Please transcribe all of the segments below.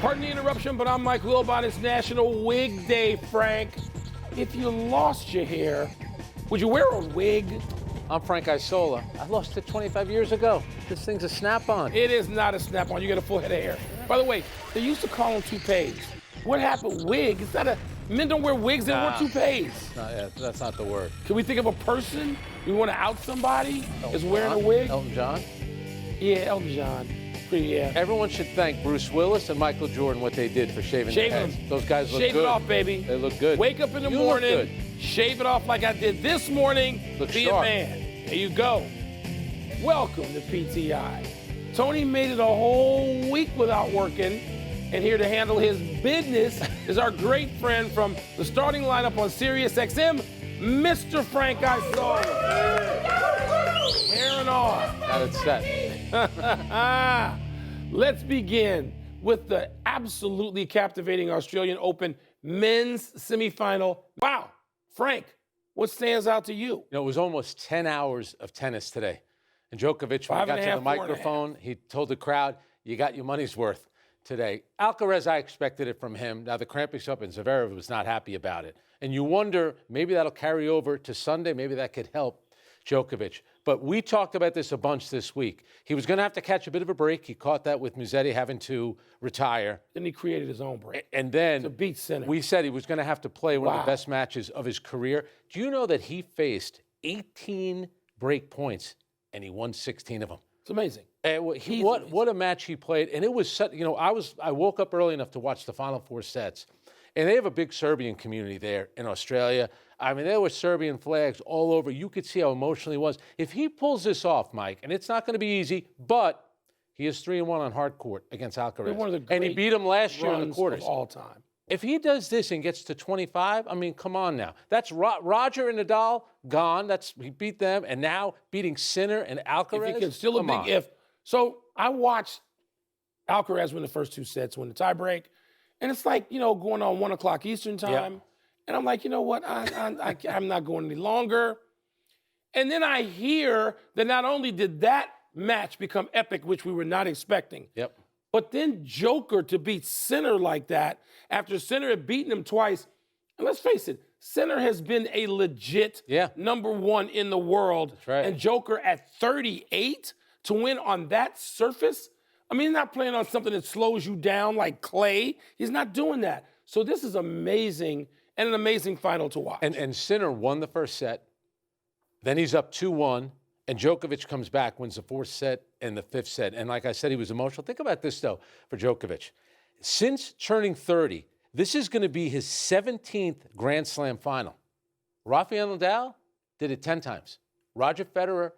Pardon the interruption, but I'm Mike Wilbon. It's National Wig Day, Frank. If you lost your hair, would you wear a wig? I'm Frank Isola. I lost it 25 years ago. This thing's a snap-on. It is not a snap-on. You got a full head of hair. By the way, they used to call them toupees. What happened? Wig? It's not a... Men don't wear wigs, they wear toupees. That's not the word. Can we think of a person we want to out somebody is wearing a wig? Elton John? Yeah, Elton John. Yeah. Everyone should thank Bruce Willis and Michael Jordan what they did for shaving their heads. Those guys look good. Shave it off, baby. They look good. Wake up in the morning, shave it off like I did this morning. Be sharp. A man. There you go. Welcome to PTI. Tony made it a whole week without working, and here to handle his business is our great friend from the starting lineup on Sirius XM, Mr. Frank Isola. Hair and all. Got it set. Let's begin with the absolutely captivating Australian Open men's semifinal. Wow, Frank, what stands out to you? You know, it was almost 10 hours of tennis today. And Djokovic, when he got to the microphone, he told the crowd, you got your money's worth today. Alcaraz, I expected it from him. Now, the cramping up, and Zverev was not happy about it. And you wonder, maybe that'll carry over to Sunday. Maybe that could help Djokovic. But we talked about this a bunch this week. He was going to have to catch a bit of a break. He caught that with Musetti having to retire. Then he created his own break. And then to beat Sinner. We said he was going to have to play one of the best matches of his career. Do you know that he faced 18 break points and he won 16 of them? It's amazing. What a match he played. And it was such, you know, I woke up early enough to watch the final four sets. And they have a big Serbian community there in Australia. I mean, there were Serbian flags all over. You could see how emotional he was. If he pulls this off, Mike, and it's not going to be easy, but he is 3-1 on hard court against Alcaraz. One of the great and he beat him last year in the quarters. Of all time. If he does this and gets to 25, I mean, come on now. That's Roger and Nadal gone. He beat them, and now beating Sinner and Alcaraz. If he can still a big if. So I watched Alcaraz win the first two sets, win the tiebreak, and it's like, you know, going on 1 o'clock Eastern time. Yeah. And I'm like, you know what? I'm not going any longer. And then I hear that not only did that match become epic, which we were not expecting, but then Joker to beat Sinner like that, after Sinner had beaten him twice. And let's face it, Sinner has been a legit number one in the world. That's right. And Joker at 38 to win on that surface? I mean, he's not playing on something that slows you down like clay. He's not doing that. So this is amazing and an amazing final to watch. And Sinner won the first set. Then he's up 2-1. And Djokovic comes back, wins the fourth set and the fifth set. And like I said, he was emotional. Think about this, though, for Djokovic. Since turning 30, this is going to be his 17th Grand Slam final. Rafael Nadal did it 10 times. Roger Federer,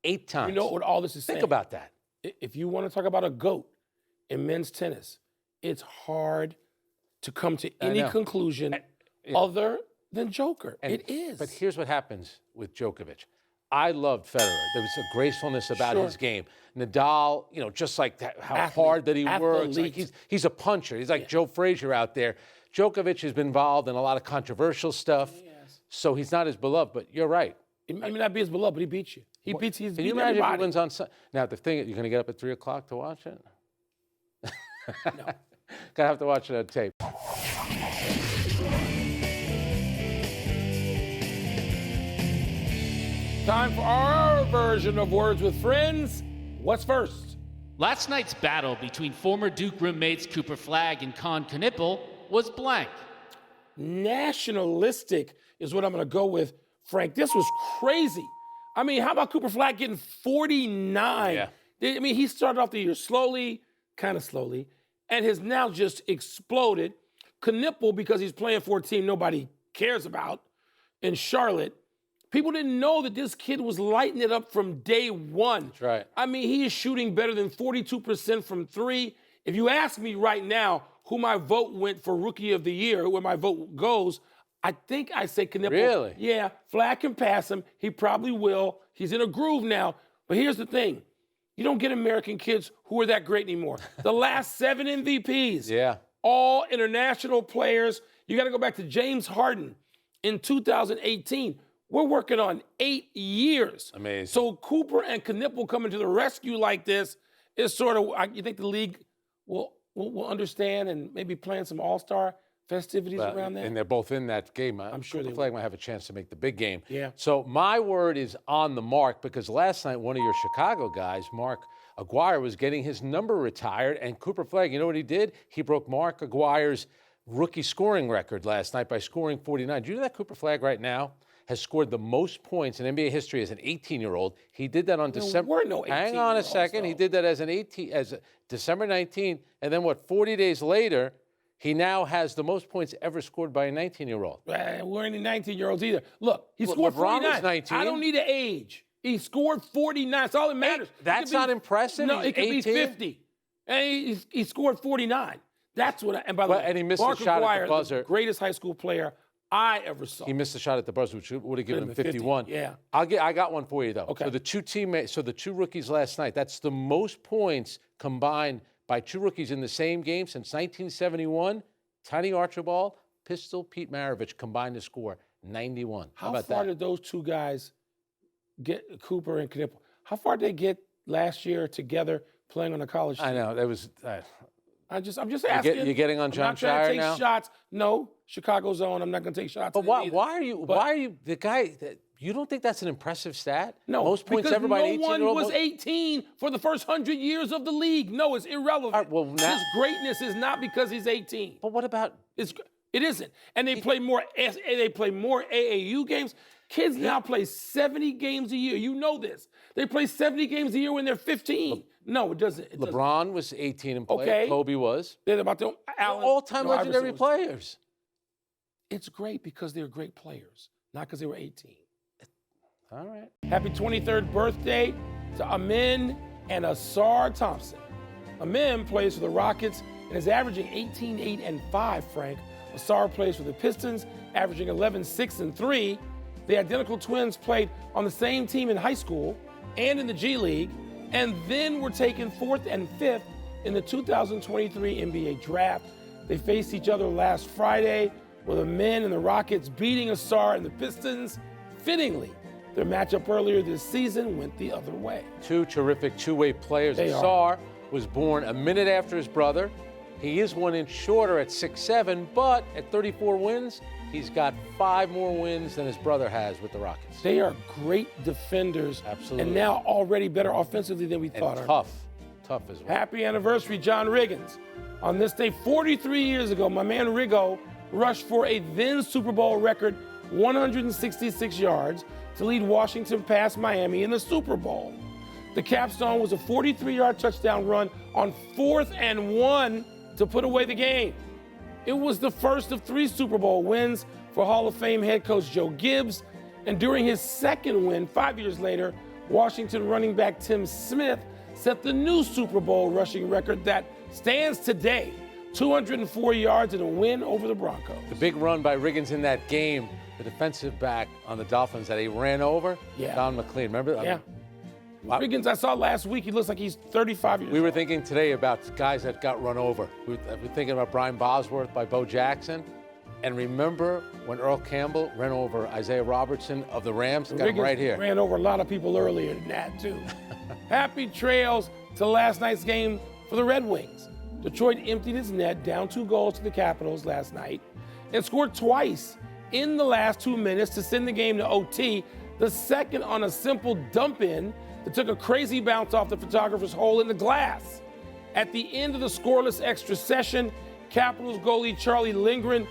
8 times. You know what all this is saying? Think about that. If you want to talk about a GOAT in men's tennis, it's hard to come to any conclusion other than Joker. It is. But here's what happens with Djokovic. I loved Federer. There was a gracefulness about his game. Nadal, you know, just like that, how hard that he works. Like he's a puncher. He's like Joe Frazier out there. Djokovic has been involved in a lot of controversial stuff, so he's not as beloved. But you're right. He may not be as beloved, but he beats you. He's Can beating you imagine everybody. if he wins on Sunday? Now, the thing, you're going to get up at 3 o'clock to watch it? No. Gonna have to watch it on tape. Time for our version of Words with Friends. What's first? Last night's battle between former Duke roommates Cooper Flagg and Kon Knueppel was blank. Nationalistic is what I'm going to go with, Frank. This was crazy. I mean, how about Cooper Flagg getting 49? Yeah. I mean, he started off the year slowly, kind of slowly, and has now just exploded. Knueppel, because he's playing for a team nobody cares about in Charlotte, people didn't know that this kid was lighting it up from day one. That's right. I mean, he is shooting better than 42% from three. If you ask me right now who my vote went for Rookie of the Year, where my vote goes, I think I say Knueppel. Really? Yeah, Flagg can pass him. He probably will. He's in a groove now. But here's the thing. You don't get American kids who are that great anymore. The last 7 MVPs, all international players. You got to go back to James Harden in 2018. We're working on 8 years. Amazing. So Cooper and Knueppel coming to the rescue like this is sort of, you think the league will will understand and maybe plan some all-star festivities around that. And they're both in that game. I'm sure Cooper Flagg might have a chance to make the big game. Yeah. So my word is on the mark, because last night one of your Chicago guys, Mark Aguirre, was getting his number retired, and Cooper Flagg, you know what he did? He broke Mark Aguirre's rookie scoring record last night by scoring 49. Do you know that Cooper Flagg right now has scored the most points in NBA history as an 18-year-old? He did that on December. We're no 18 Hang on a second. He did that as December 19, and then 40 days later, he now has the most points ever scored by a 19-year-old. We're any 19-year-olds either. Look, he scored LeBron 49. was 19. I don't need an age. He scored 49. That's all that matters. That's not impressive. No, He's it could 18. be 50. And he scored 49. That's what. And by the way, and he missed Mark a shot Aguirre, at the buzzer. the greatest high school player I ever saw. He missed a shot at the buzzer, which would have given him 50, 51. yeah. I got one for you, though. Okay. So the two teammates, the two rookies last night, that's the most points combined by two rookies in the same game since 1971. Tiny Archibald, Pistol Pete Maravich combined to score 91. How about far that? did those two guys get, Cooper and Knueppel? How far did they get last year together playing on a college team? I know. That was... I'm just asking. You're getting on John Shire now? I'm not trying to take shots. No, Chicago's own. I'm not going to take shots. But why are you the guy that... You don't think that's an impressive stat? No, most points ever by an 18-year-old? no one was 18 for the first 100 years of the league. No, it's irrelevant. Right, well, now, his greatness is not because he's 18. But what about... It isn't. And they play more AAU games. Kids now play 70 games a year. You know this. They play 70 games a year when they're 15. No, it doesn't. LeBron was 18 and played. Okay. Kobe was. They're about to all-time legendary players. It's great because they're great players, not because they were 18. All right. Happy 23rd birthday to Amin and Asar Thompson. Amin plays for the Rockets and is averaging 18, 8, and 5, Frank. Asar plays for the Pistons, averaging 11, 6, and 3. The identical twins played on the same team in high school and in the G League, and then were taken 4th and 5th in the 2023 NBA draft. They faced each other last Friday, with Amin and the Rockets beating Asar and the Pistons. Fittingly, their matchup earlier this season went the other way. Two terrific two-way players. Asar was born a minute after his brother. He is 1 inch shorter at 6'7", but at 34 wins, he's got 5 more wins than his brother has with the Rockets. They are great defenders. Absolutely. And now already better offensively than we thought. And tough as well. Happy anniversary, John Riggins. On this day, 43 years ago, my man Riggo rushed for a then Super Bowl record 166 yards to lead Washington past Miami in the Super Bowl. The capstone was a 43-yard touchdown run on 4th and 1 to put away the game. It was the first of 3 Super Bowl wins for Hall of Fame head coach Joe Gibbs, and during his second win 5 years later, Washington running back Tim Smith set the new Super Bowl rushing record that stands today, 204 yards in a win over the Broncos. The big run by Riggins in that game, the defensive back on the Dolphins that he ran over, Don McLean. Remember? Yeah. Riggins, I saw last week, he looks like he's 35 years old. We were thinking today about guys that got run over. We were thinking about Brian Bosworth by Bo Jackson. And remember when Earl Campbell ran over Isaiah Robertson of the Rams? Got him right here. Ran over a lot of people earlier than that, too. Happy trails to last night's game for the Red Wings. Detroit emptied its net, down 2 goals to the Capitals last night, and scored twice in the last 2 minutes to send the game to OT, the second on a simple dump-in that took a crazy bounce off the photographer's hole in the glass. At the end of the scoreless extra session, Capitals goalie Charlie Lindgren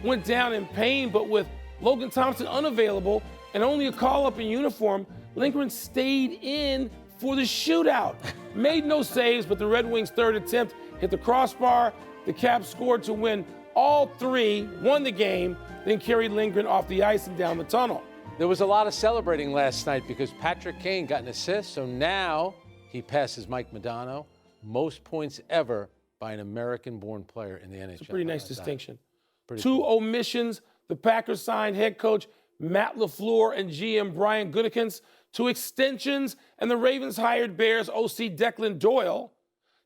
went down in pain, but with Logan Thompson unavailable and only a call-up in uniform, Lindgren stayed in for the shootout. Made no saves, but the Red Wings' third attempt hit the crossbar. The Caps scored to win all 3, won the game, then carried Lindgren off the ice and down the tunnel. There was a lot of celebrating last night because Patrick Kane got an assist, so now he passes Mike Modano, most points ever by an American-born player in the NHL. It's a pretty nice distinction. Pretty 2 cool. omissions. The Packers signed head coach Matt LaFleur and GM Brian Gutekunst to extensions, and the Ravens hired Bears OC Declan Doyle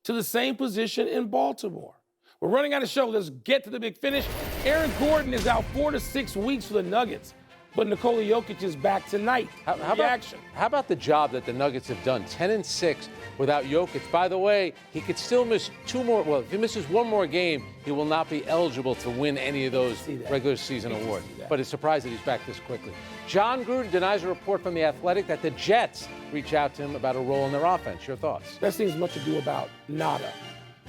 to the same position in Baltimore. We're running out of show. Let's get to the big finish. Aaron Gordon is out 4 to 6 weeks for the Nuggets. but Nikola Jokic is back tonight. How about the job that the Nuggets have done? 10-6 without Jokic. By the way, he could still miss 2 more. Well, if he misses 1 more game, he will not be eligible to win any of those regular season awards. But it's surprising that he's back this quickly. John Gruden denies a report from The Athletic that the Jets reach out to him about a role in their offense. Your thoughts? That seems much ado about nada.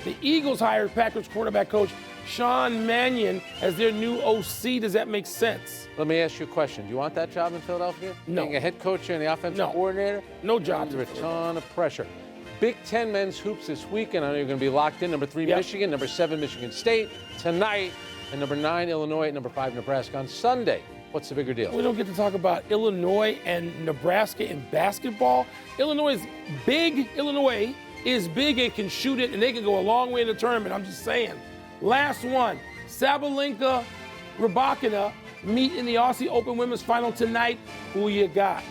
The Eagles hired Packers quarterback coach Sean Mannion as their new OC. Does that make sense? Let me ask you a question. Do you want that job in Philadelphia? No. Being a head coach and the offensive coordinator? No job. Under a ton of pressure. Big Ten men's hoops this weekend. I know you're going to be locked in. Number 3, Michigan. Number 7, Michigan State tonight. And number 9, Illinois. And number 5, Nebraska on Sunday. What's the bigger deal? We don't get to talk about Illinois and Nebraska in basketball. Illinois is big and can shoot it, and they can go a long way in the tournament. I'm just saying. Last one. Sabalenka, Rybakina meet in the Aussie Open Women's Final tonight. Who you got?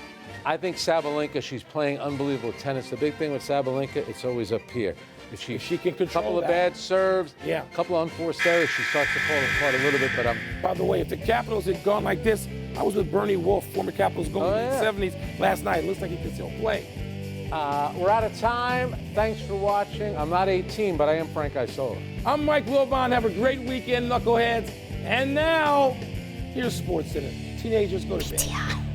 I think Sabalenka, she's playing unbelievable tennis. The big thing with Sabalenka, it's always up here. If she can control a couple that. of bad serves, a couple of unforced errors, she starts to fall apart a little bit. But by the way, if the Capitals had gone like this, I was with Bernie Wolf, former Capitals goalie in the 70s last night. It looks like he can still play. We're out of time. Thanks for watching. I'm not 18, but I am Frank Isola. I'm Mike Wilbon. Have a great weekend, knuckleheads. And now, here's SportsCenter. Teenagers, go to bed. PTI.